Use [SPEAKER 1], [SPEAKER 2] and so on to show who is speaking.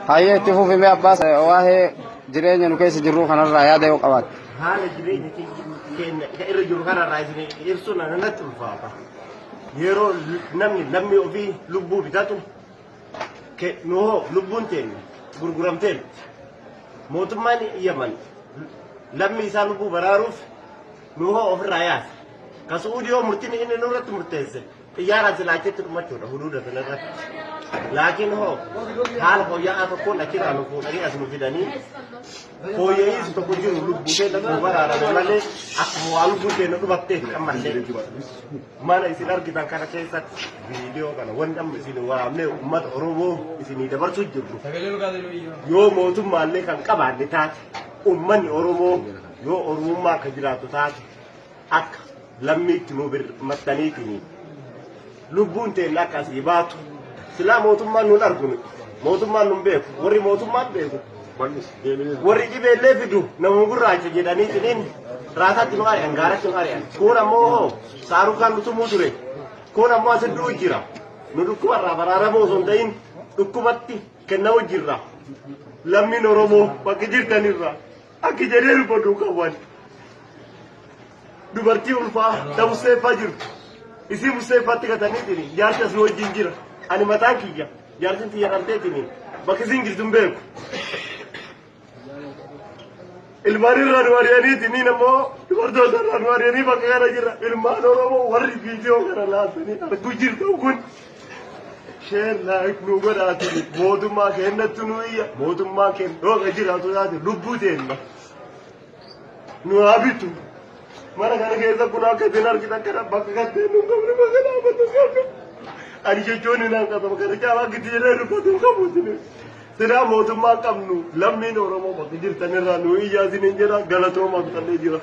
[SPEAKER 1] Hayyee itti fufii mee abbaas waa'ee jireenya nu keessa jirru kanarraa yaada yoo qabaate.
[SPEAKER 2] Haala jireenya keenya irra jiru kanarraa isin ibsuun natti ulfaata. Yeroo namni ofii lubbuu bitatu noo lubbuun teenya gurguramteen mootummaan Yaman lammi isaa lubbuu baraaruuf noo ofirraa yaasa. Kasuudiyoo murtiin inni nurratti murteesse xiyyaaraan silaachetti dhumachuudha huduuda sanarratti. Laakiin hoo haala fooyya'aa tokkoon achirraa nu fuudhanii as nu fidanii fooyya'ii tokko jiru lubbuu teenya nu baraarame malee akkuma waa lubbuun teenya dhumattee ammallee mana isin argitan kana keessatti viidiyoo kana wanti amma isin waraabnee uummata Oromoo isinii dabarsuu jirru yoo mootummaallee kan qabaanne taate uummanni Oromoo yoo Oromummaa akka jiraatu taate akka lammiitti nu birmattaniitiin lubbuun teenya akka asii baatu sila mootummaan nun arguni mootummaan nun beeku warri mootummaan beeku warri dhibeellee fidu nama gurraacha jedhaniitiin raasaatti nu ari'an gaaratti nu ari'an kun ammoo saarukaan nu tumuu ture kun ammoo asidduu jira nu dhukkubarraa baraaramoo osoo hin ta'in dhukkubatti kennamu jirra lammiin Oromoo bakki jirtanirra akka jedhee dubbaduu qaban dubartii ulfaa ta'useeffaa jirtu isii museeffaatti gataniitiin jaarsi asii wajjin jira ani mataan kiyya jaarsin tiyya dhalteetiin bakki isin jirtun beeku ilmaan irraa nu ari'aniitiin ammoo dubartoota irraa nu ari'anii bakka kana jira ilmaan Oromoo warri viidiyoo kana laatanii arguu jirtu kun sheen laayik nu godhaatini mootummaa kennattu nu iyya mootummaa kenna dhooqa jiraatu taate lubbuu teenna nu haa bitu mana kana keessa kun akka isin argitan kana bakka katteen nu qabne bakka dhaabatu qabne ani jechuun hin hanqatamu kana caalaa giddii jedhee dubbatu qabuutini silaa mootummaa qabnu lammiin Oromoo bakka jirtanirraa nu iyyaa isinin jedha galatoomaa bitallee jira.